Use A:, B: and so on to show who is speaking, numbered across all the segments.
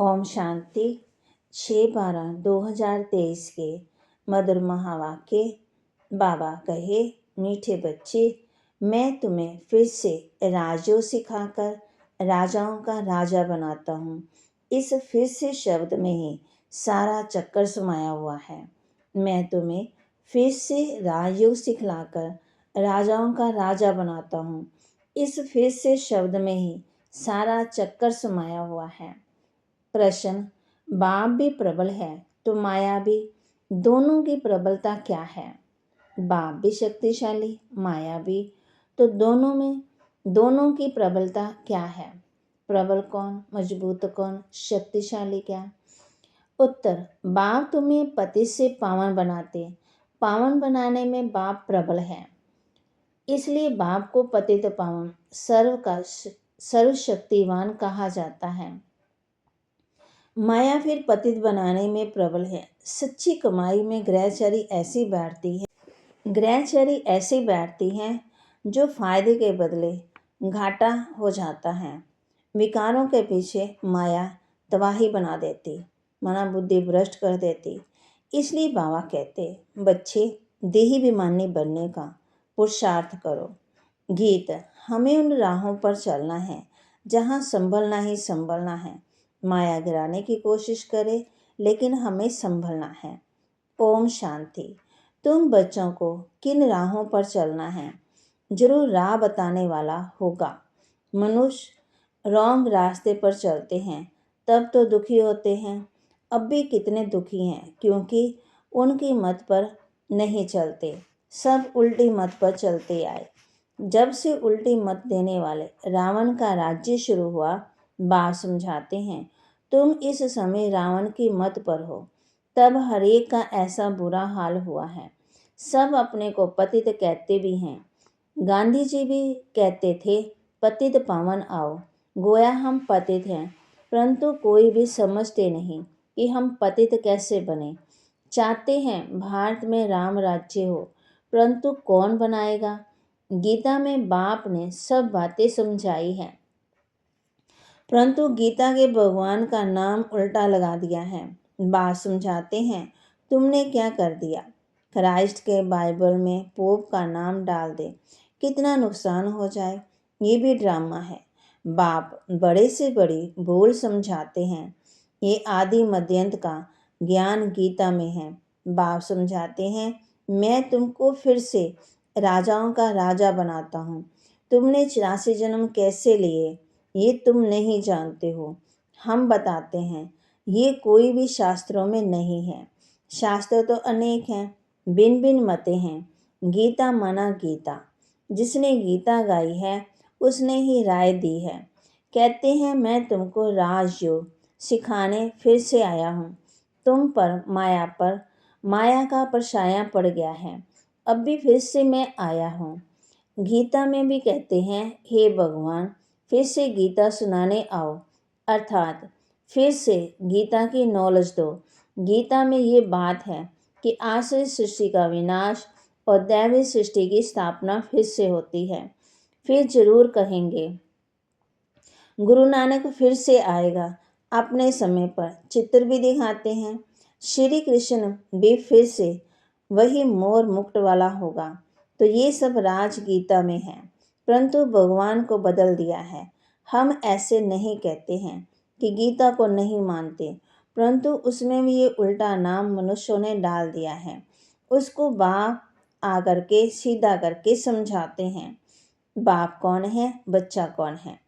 A: ओम शांति। 6/12/2023 के मधुर महावाक्य। बाबा कहे, मीठे बच्चे, मैं तुम्हें फिर से राजयोग सिखाकर राजाओं का राजा बनाता हूँ। इस फिर से शब्द में ही सारा चक्कर समाया हुआ है। मैं तुम्हें फिर से राजयोग सिखलाकर राजाओं का राजा बनाता हूँ। इस फिर से शब्द में ही सारा चक्कर समाया हुआ है। प्रश्न, बाप भी प्रबल है तो माया भी, दोनों की प्रबलता क्या है? बाप भी शक्तिशाली, माया भी, तो दोनों की प्रबलता क्या है? प्रबल कौन, मजबूत कौन, शक्तिशाली क्या? उत्तर, बाप तुम्हें पतित से पावन बनाते। पावन बनाने में बाप प्रबल है, इसलिए बाप को पतित पावन सर्वशक्तिवान कहा जाता है। माया फिर पतित बनाने में प्रबल है। सच्ची कमाई में ग्रहचारी ऐसी बैठती है जो फायदे के बदले घाटा हो जाता है। विकारों के पीछे माया तबाही बना देती, मना बुद्धि भ्रष्ट कर देती। इसलिए बाबा कहते, बच्चे, देहाभिमानी बनने का पुरुषार्थ करो। गीत, हमें उन राहों पर चलना है जहाँ संभलना ही संभलना है। माया गिराने की कोशिश करे, लेकिन हमें संभलना है। ओम शांति। तुम बच्चों को किन राहों पर चलना है, जरूर राह बताने वाला होगा। मनुष्य रॉन्ग रास्ते पर चलते हैं तब तो दुखी होते हैं। अब भी कितने दुखी हैं, क्योंकि उनकी मत पर नहीं चलते, सब उल्टी मत पर चलते आए। जब से उल्टी मत देने वाले रावण का राज्य शुरू हुआ, बाप समझाते हैं, तुम इस समय रावण की मत पर हो, तब हर एक का ऐसा बुरा हाल हुआ है। सब अपने को पतित कहते भी हैं। गांधी जी भी कहते थे, पतित पावन आओ। गोया हम पतित हैं, परंतु कोई भी समझते नहीं कि हम पतित कैसे बने। चाहते हैं भारत में राम राज्य हो, परंतु कौन बनाएगा? गीता में बाप ने सब बातें समझाई हैं, परंतु गीता के भगवान का नाम उल्टा लगा दिया है। बाप समझाते हैं, तुमने क्या कर दिया? क्राइस्ट के बाइबल में पोप का नाम डाल दे, कितना नुकसान हो जाए। ये भी ड्रामा है। बाप बड़े से बड़ी भूल समझाते हैं। ये आदि मध्यंत का ज्ञान गीता में है। बाप समझाते हैं, मैं तुमको फिर से राजाओं का राजा बनाता हूँ। तुमने 84 जन्म कैसे लिए, ये तुम नहीं जानते हो। हम बताते हैं, ये कोई भी शास्त्रों में नहीं है। शास्त्र तो अनेक हैं, भिन्न भिन्न मतें हैं। गीता माना गीता, जिसने गीता गाई है उसने ही राय दी है। कहते हैं, मैं तुमको राजयोग सिखाने फिर से आया हूँ। तुम पर माया का परछाया पड़ गया है। अब भी फिर से मैं आया हूँ। गीता में भी कहते हैं, हे भगवान, फिर से गीता सुनाने आओ, अर्थात फिर से गीता की नॉलेज दो। गीता में ये बात है कि आसुरी सृष्टि का विनाश और दैवी सृष्टि की स्थापना फिर से होती है। फिर जरूर कहेंगे, गुरु नानक फिर से आएगा अपने समय पर। चित्र भी दिखाते हैं, श्री कृष्ण भी फिर से वही मोर मुकुट वाला होगा। तो ये सब राज गीता में है, परंतु भगवान को बदल दिया है। हम ऐसे नहीं कहते हैं कि गीता को नहीं मानते, परंतु उसमें भी ये उल्टा नाम मनुष्यों ने डाल दिया है। उसको बाप आकर के सीधा करके समझाते हैं, बाप कौन है, बच्चा कौन है।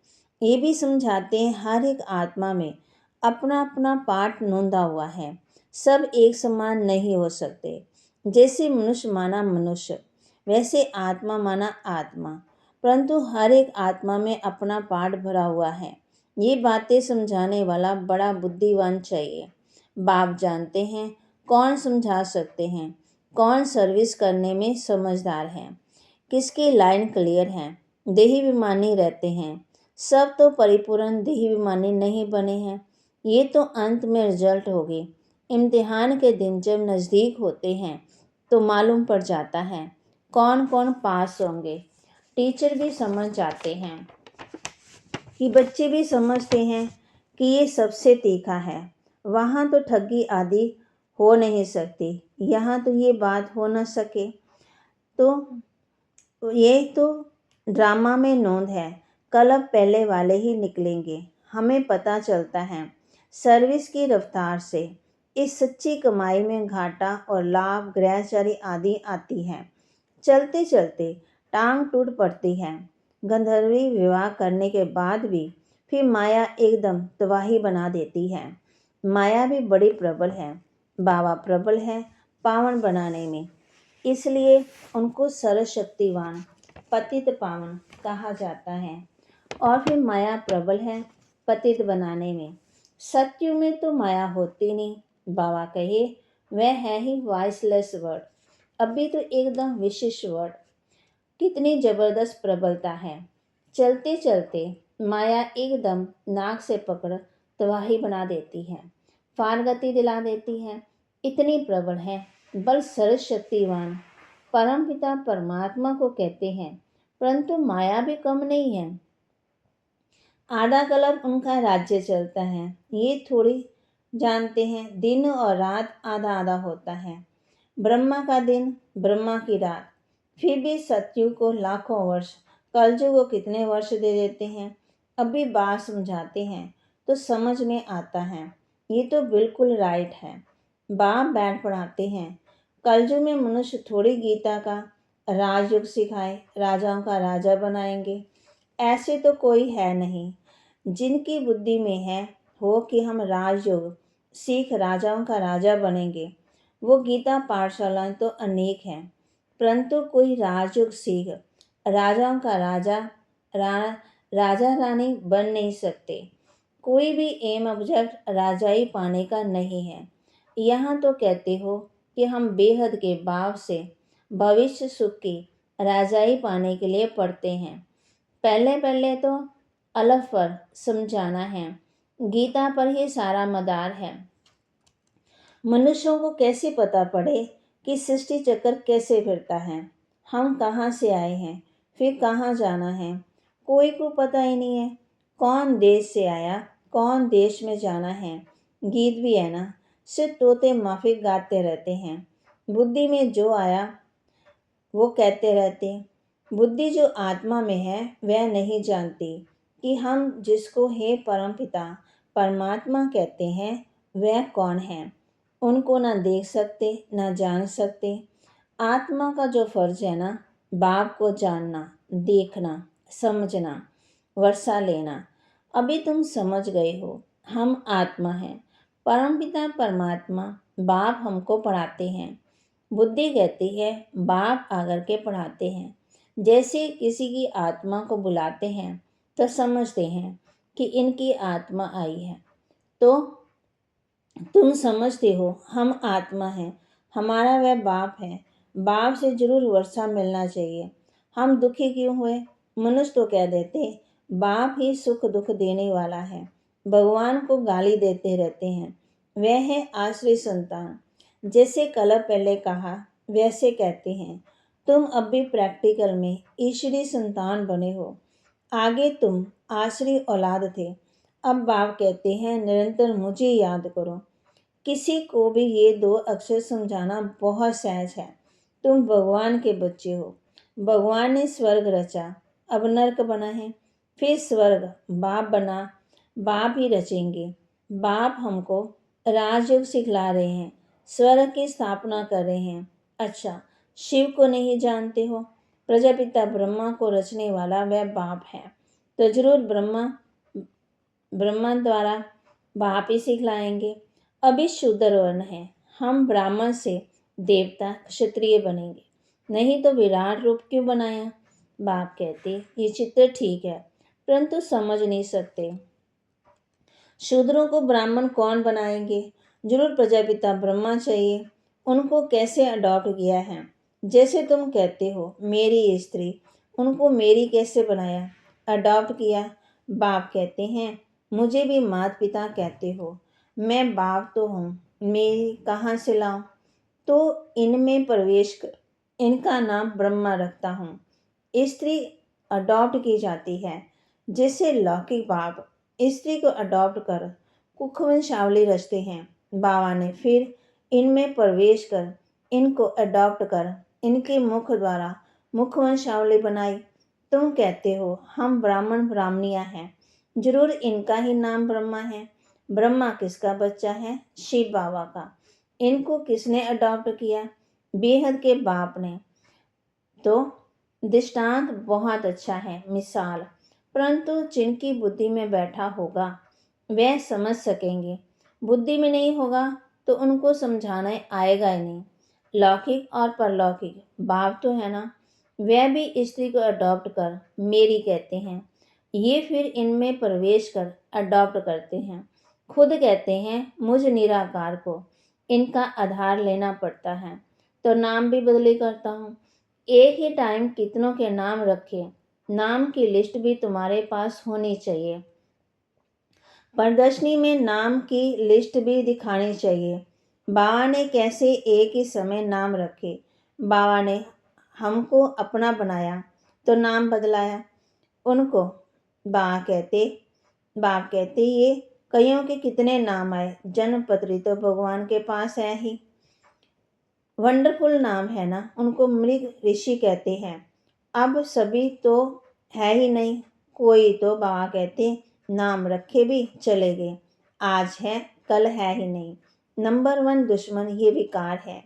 A: ये भी समझाते हैं, हर एक आत्मा में अपना अपना पाठ नोंदा हुआ है। सब एक समान नहीं हो सकते। जैसे मनुष्य माना मनुष्य, वैसे आत्मा माना आत्मा, परंतु हर एक आत्मा में अपना पाठ भरा हुआ है। ये बातें समझाने वाला बड़ा बुद्धिमान चाहिए। बाप जानते हैं कौन समझा सकते हैं, कौन सर्विस करने में समझदार है, किसकी लाइन क्लियर है। देहाभिमानी रहते हैं, सब तो परिपूर्ण देहाभिमानी नहीं बने हैं। ये तो अंत में रिजल्ट होगी। इम्तिहान के दिन जब नज़दीक होते हैं तो मालूम पड़ जाता है कौन कौन पास होंगे। टीचर भी समझ जाते हैं कि बच्चे भी समझते हैं कि ये सबसे तीखा है। वहाँ तो ठगी आदि हो नहीं सकती, यहाँ तो ये बात हो न सके। तो ये तो ड्रामा में नोंद है, क्लब पहले वाले ही निकलेंगे। हमें पता चलता है सर्विस की रफ्तार से। इस सच्ची कमाई में घाटा और लाभ ग्रहचारी आदि आती है। चलते चलते टांग टूट पड़ती है। गंधर्वी विवाह करने के बाद भी फिर माया एकदम तबाही बना देती है। माया भी बड़ी प्रबल है। बाबा प्रबल है पावन बनाने में, इसलिए उनको सर्वशक्तिवान पतित पावन कहा जाता है। और फिर माया प्रबल है पतित बनाने में। सत्युग में तो माया होती नहीं। बाबा कहे वह है ही वॉइसलेस वर्ड, अभी तो एकदम विशिष्ट वर्ड। कितनी जबरदस्त प्रबलता है। चलते चलते माया एकदम नाक से पकड़ तबाही बना देती है, फार गति दिला देती है। इतनी प्रबल है, बल सर्वशक्तिवान परमपिता परमात्मा को कहते हैं, परंतु माया भी कम नहीं है। आधा कल्प उनका राज्य चलता है, ये थोड़ी जानते हैं दिन और रात आधा आधा होता है। ब्रह्मा का दिन, ब्रह्मा की रात। फिर भी सतयुग को लाखों वर्ष, कलयुग को कितने वर्ष दे देते हैं। अभी बात समझाते हैं तो समझ में आता है, ये तो बिल्कुल राइट है। बाप बैठ पढ़ाते हैं, कलयुग में मनुष्य थोड़ी गीता का राजयोग सिखाए, राजाओं का राजा बनाएंगे। ऐसे तो कोई है नहीं। जिनकी बुद्धि में है हो कि हम राजयोग सीख राजाओं का राजा बनेंगे, वो गीता पाठशालाएं तो अनेक हैं, परंतु कोई राजयोग सीख राजाओं का राजा रानी बन नहीं सकते। कोई भी एम ऑब्जेक्ट राजाई पाने का नहीं है। यहाँ तो कहते हो कि हम बेहद के भाव से भविष्य सुख की राजाई पाने के लिए पढ़ते हैं। पहले पहले तो अलफ पर समझाना है, गीता पर ही सारा मदार है। मनुष्यों को कैसे पता पड़े कि सृष्टि चक्र कैसे फिरता है, हम कहाँ से आए हैं, फिर कहाँ जाना है, कोई को पता ही नहीं है। कौन देश से आया, कौन देश में जाना है, गीत भी है ना, सिर्फ तोते माफिक गाते रहते हैं। बुद्धि में जो आया वो कहते रहते। बुद्धि जो आत्मा में है वह नहीं जानती कि हम जिसको हे परमपिता परमात्मा कहते हैं वह कौन है। उनको ना देख सकते ना जान सकते। आत्मा का जो फर्ज है ना, बाप को जानना, देखना, समझना, वर्षा लेना। अभी तुम समझ गए हो, हम आत्मा हैं, परमपिता परमात्मा बाप हमको पढ़ाते हैं। बुद्धि कहती है बाप आकर के पढ़ाते हैं। जैसे किसी की आत्मा को बुलाते हैं तो समझते हैं कि इनकी आत्मा आई है। तो तुम समझते हो हम आत्मा हैं, हमारा वह बाप है, बाप से जरूर वर्षा मिलना चाहिए। हम दुखी क्यों हुए? मनुष्य तो कह देते बाप ही सुख दुख देने वाला है, भगवान को गाली देते रहते हैं, वह है आश्रय संतान। जैसे कल पहले कहा वैसे कहते हैं। तुम अब भी प्रैक्टिकल में ईश्वरीय संतान बने हो। आगे तुम आश्रय औलाद थे, अब बाप कहते हैं निरंतर मुझे याद करो। किसी को भी ये दो अक्षर समझाना बहुत सहज है। तुम भगवान के बच्चे हो, भगवान ने स्वर्ग रचा, अब नरक बना है, फिर स्वर्ग बाप बना, बाप ही रचेंगे। बाप हमको राजयोग सिखला रहे हैं, स्वर्ग की स्थापना कर रहे हैं। अच्छा, शिव को नहीं जानते हो? प्रजापिता ब्रह्मा को रचने वाला वह बाप है, तो जरूर ब्रह्मा द्वारा बाप ही सिखलाएंगे। अभी शूद्र वर्ण है, हम ब्राह्मण से देवता क्षत्रिय बनेंगे, नहीं तो विराट रूप क्यों बनाया? बाप कहते ये चित्र ठीक है, परंतु समझ नहीं सकते। शूद्रों को ब्राह्मण कौन बनाएंगे? जरूर प्रजापिता ब्रह्मा चाहिए। उनको कैसे अडॉप्ट किया है? जैसे तुम कहते हो मेरी स्त्री, उनको मेरी कैसे बनाया, अडॉप्ट किया? बाप कहते हैं मुझे भी माता पिता कहते हो, मैं बाप तो हूँ, मेरी कहाँ से लाऊं? तो इनमें प्रवेश कर इनका नाम ब्रह्मा रखता हूँ। स्त्री अडॉप्ट की जाती है, जैसे लौकिक बाप स्त्री को अडॉप्ट कर कुख वंशावली रचते हैं। बाबा ने फिर इनमें प्रवेश कर इनको अडॉप्ट कर इनके मुख द्वारा मुख वंशावली बनाई। तुम कहते हो हम ब्राह्मण ब्राह्मणियाँ हैं, जरूर इनका ही नाम ब्रह्मा है। ब्रह्मा किसका बच्चा है? शिव बाबा का। इनको किसने अडॉप्ट किया? बेहद के बाप ने। तो दृष्टांत बहुत अच्छा है, मिसाल, परंतु जिनकी बुद्धि में बैठा होगा वह समझ सकेंगे। बुद्धि में नहीं होगा तो उनको समझाना आएगा ही नहीं। लौकिक और परलौकिक बाप तो है ना, वह भी स्त्री को अडॉप्ट कर मेरी कहते हैं। ये फिर इनमें प्रवेश कर अडॉप्ट करते हैं। खुद कहते हैं मुझ निराकार को इनका आधार लेना पड़ता है, तो नाम भी बदली करता हूँ। एक ही टाइम कितनों के नाम रखे, नाम की लिस्ट भी तुम्हारे पास होनी चाहिए। प्रदर्शनी में नाम की लिस्ट भी दिखानी चाहिए। बाबा ने कैसे एक ही समय नाम रखे। बाबा ने हमको अपना बनाया तो नाम बदलाया। उनको बाप कहते ये कईयों के कितने नाम आए, जन्म पत्री तो भगवान के पास है ही। वंडरफुल नाम है ना, उनको मृग ऋषि कहते हैं। अब सभी तो है ही नहीं, कोई तो बाबा कहते नाम रखे भी चले गए, आज है कल है ही नहीं। नंबर 1 दुश्मन ये विकार है।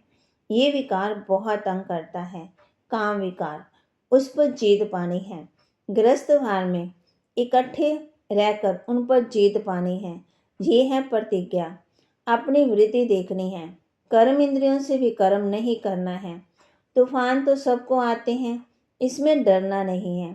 A: ये विकार बहुत तंग करता है, काम विकार। उस पर जीत पानी है। गृहस्थ भार में इकट्ठे रहकर उन पर जीत पानी है। ये है प्रतिज्ञा। अपनी वृत्ति देखनी है। कर्म इंद्रियों से भी कर्म नहीं करना है। तूफान तो सबको आते हैं, इसमें डरना नहीं है।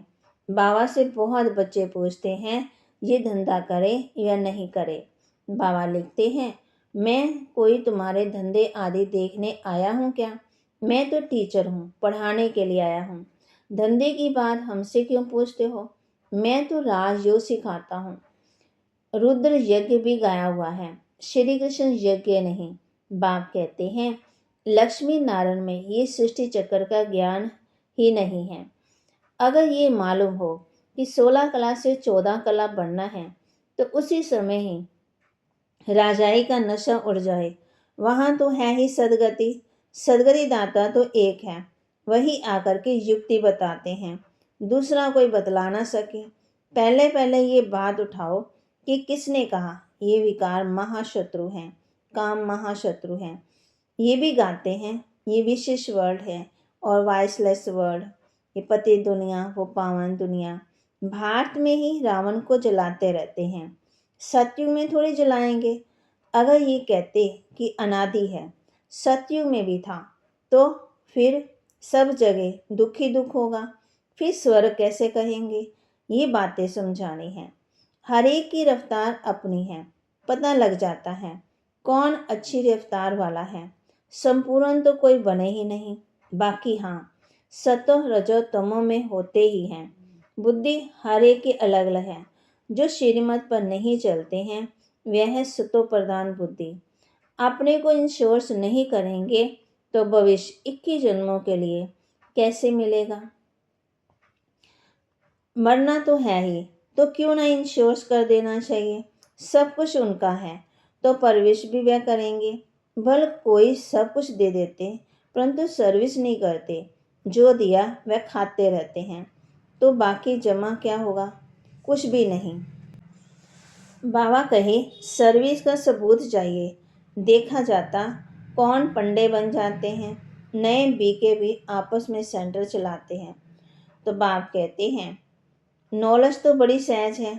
A: बाबा से बहुत बच्चे पूछते हैं ये धंधा करे या नहीं करे। बाबा लिखते हैं मैं कोई तुम्हारे धंधे आदि देखने आया हूँ क्या? मैं तो टीचर हूँ, पढ़ाने के लिए आया हूँ। धंधे की बात हमसे क्यों पूछते हो? मैं तो राजयोग सिखाता हूँ। रुद्र यज्ञ भी गाया हुआ है, श्री कृष्ण यज्ञ नहीं। बाप कहते हैं लक्ष्मी नारायण में ये सृष्टि चक्र का ज्ञान ही नहीं है। अगर ये मालूम हो कि 16 कला से 14 कला बनना है तो उसी समय ही राजाई का नशा उड़ जाए। वहाँ तो है ही सदगति। सदगति दाता तो एक है, वही आकर के युक्ति बताते हैं, दूसरा कोई बतला ना सके। पहले पहले ये बात उठाओ कि किसने कहा ये विकार महाशत्रु हैं, काम महाशत्रु हैं। ये भी गाते हैं ये विशेष वर्ल्ड है और वाइसलेस वर्ल्ड। ये पति दुनिया वो पावन दुनिया। भारत में ही रावण को जलाते रहते हैं, सतयुग में थोड़ी जलाएंगे। अगर ये कहते कि अनादि है, सतयुग में भी था, तो फिर सब जगह दुख ही दुख होगा, फिर स्वर्ग कैसे कहेंगे? ये बातें समझानी है। हर एक की रफ्तार अपनी है, पता लग जाता है कौन अच्छी रफ्तार वाला है। संपूर्ण तो कोई बने ही नहीं, बाकी हाँ सतो रजो तमो में होते ही हैं। बुद्धि हर एक की अलग अलग है। जो श्रीमत पर नहीं चलते हैं वह है सतो प्रधान बुद्धि। अपने को इंश्योर्स नहीं करेंगे तो भविष्य 21 जन्मों के लिए कैसे मिलेगा? मरना तो है ही, तो क्यों ना इंश्योर्स कर देना चाहिए। सब कुछ उनका है तो परविश भी वह करेंगे। भल कोई सब कुछ दे देते परंतु सर्विस नहीं करते, जो दिया वह खाते रहते हैं, तो बाकी जमा क्या होगा? कुछ भी नहीं। बाबा कहे सर्विस का सबूत चाहिए। देखा जाता कौन पंडे बन जाते हैं, नए बीके भी आपस में सेंटर चलाते हैं। तो बाप कहते हैं नॉलेज तो बड़ी सहज है,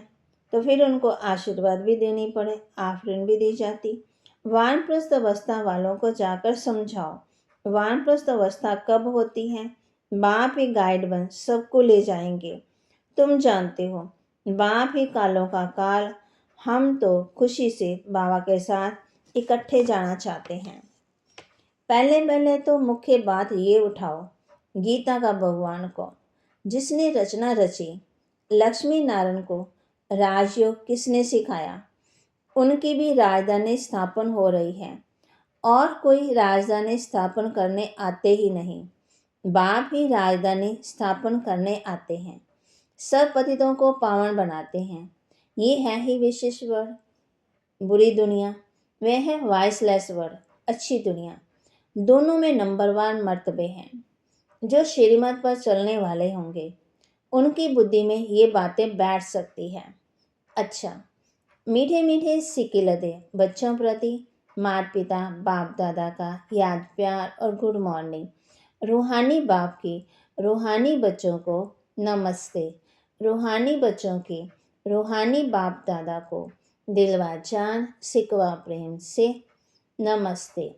A: तो फिर उनको आशीर्वाद भी देनी पड़े, आफरीन भी दी जाती। वानप्रस्थ अवस्था वालों को जाकर समझाओ वानप्रस्थ अवस्था कब होती है। बाप ही गाइड बन सबको ले जाएंगे। तुम जानते हो बाप ही कालों का काल। हम तो खुशी से बाबा के साथ इकट्ठे जाना चाहते हैं। पहले पहले तो मुख्य बात ये उठाओ गीता का भगवान को, जिसने रचना रची। लक्ष्मी नारायण को राजयोग किसने सिखाया? उनकी भी राजधानी स्थापन हो रही है और कोई राजधानी स्थापन करने आते ही नहीं, बाप ही राजधानी स्थापन करने आते हैं। सब पतितों को पावन बनाते हैं। ये है ही विशेष वर्ड। बुरी दुनिया, वह है वॉइसलेस वर्ड, अच्छी दुनिया। दोनों में नंबर 1 मर्तबे हैं। जो श्रीमत पर चलने वाले होंगे उनकी बुद्धि में ये बातें बैठ सकती है। अच्छा, मीठे मीठे सिकिलदे बच्चों प्रति माता पिता बाप दादा का याद प्यार और गुड मॉर्निंग। रूहानी बाप की रूहानी बच्चों को नमस्ते। रूहानी बच्चों की रूहानी बाप दादा को दिलवा जान सिकवा प्रेम से नमस्ते।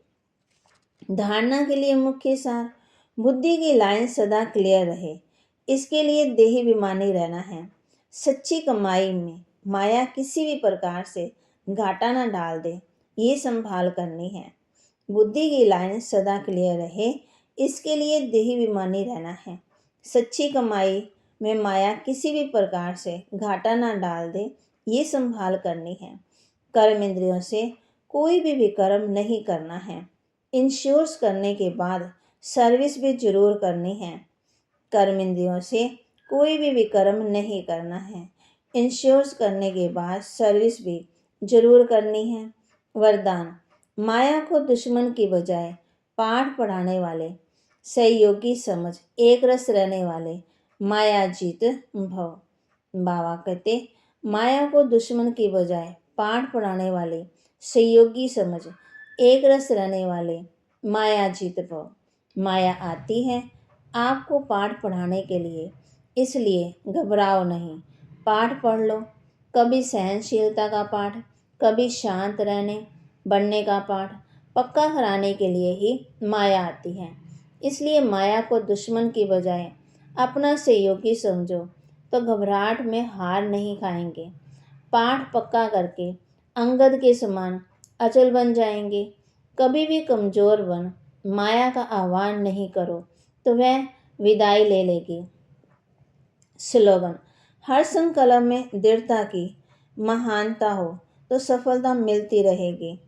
A: धारणा के लिए मुख्य सार, बुद्धि की लाइन सदा क्लियर रहे, इसके लिए देहाभिमानी रहना है। सच्ची कमाई में माया किसी भी प्रकार से घाटा न डाल दे, ये संभाल करनी है। बुद्धि की लाइन सदा क्लियर रहे, इसके लिए देहाभिमानी रहना है। सच्ची कमाई में माया किसी भी प्रकार से घाटा न डाल दे, ये संभाल करनी है। कर्म इंद्रियों से कोई भी विकर्म नहीं करना है। इंश्योर्स करने के बाद सर्विस भी जरूर करनी है। कर्म इंद्रियों से कोई भी विकर्म नहीं करना है। इंश्योर्स करने के बाद सर्विस भी जरूर करनी है। वरदान, माया को दुश्मन की बजाय पाठ पढ़ाने वाले, सहयोगी समझ एक रस रहने वाले माया जीत भव। बाबा कहते, माया को दुश्मन की बजाय पाठ पढ़ाने वाले, सहयोगी समझ एक रस रहने वाले माया जीत भव। माया आती है आपको पाठ पढ़ाने के लिए, इसलिए घबराओ नहीं, पाठ पढ़ लो। कभी सहनशीलता का पाठ, कभी शांत रहने बनने का पाठ पक्का कराने के लिए ही माया आती है। इसलिए माया को दुश्मन की बजाय अपना सहयोगी समझो तो घबराहट में हार नहीं खाएंगे। पाठ पक्का करके अंगद के समान अचल बन जाएंगे। कभी भी कमज़ोर बन माया का आह्वान नहीं करो तो वह विदाई ले लेगी। स्लोगन, हर संकल्प में दृढ़ता की महानता हो तो सफलता मिलती रहेगी।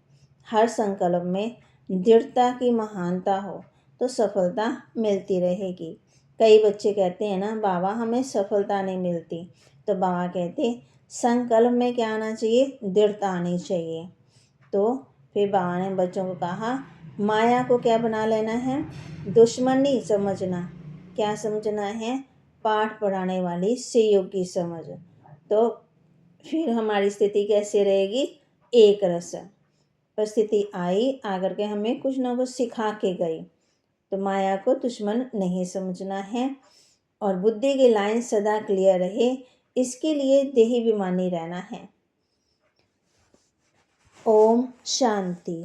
A: हर संकल्प में दृढ़ता की महानता हो तो सफलता मिलती रहेगी। कई बच्चे कहते हैं ना, बाबा हमें सफलता नहीं मिलती, तो बाबा कहते संकल्प में क्या आना चाहिए, दृढ़ता आनी चाहिए। तो फिर बाबा ने बच्चों को कहा, माया को क्या बना लेना है, दुश्मन नहीं समझना। क्या समझना है, पाठ पढ़ाने वाली सहयोगी समझ। तो फिर हमारी स्थिति कैसे रहेगी, एक रस। परिस्थिति आई आकर के हमें कुछ ना कुछ सिखा के गई। तो माया को दुश्मन नहीं समझना है और बुद्धि की लाइन सदा क्लियर रहे, इसके लिए देहाभिमानी रहना है। ओम शांति।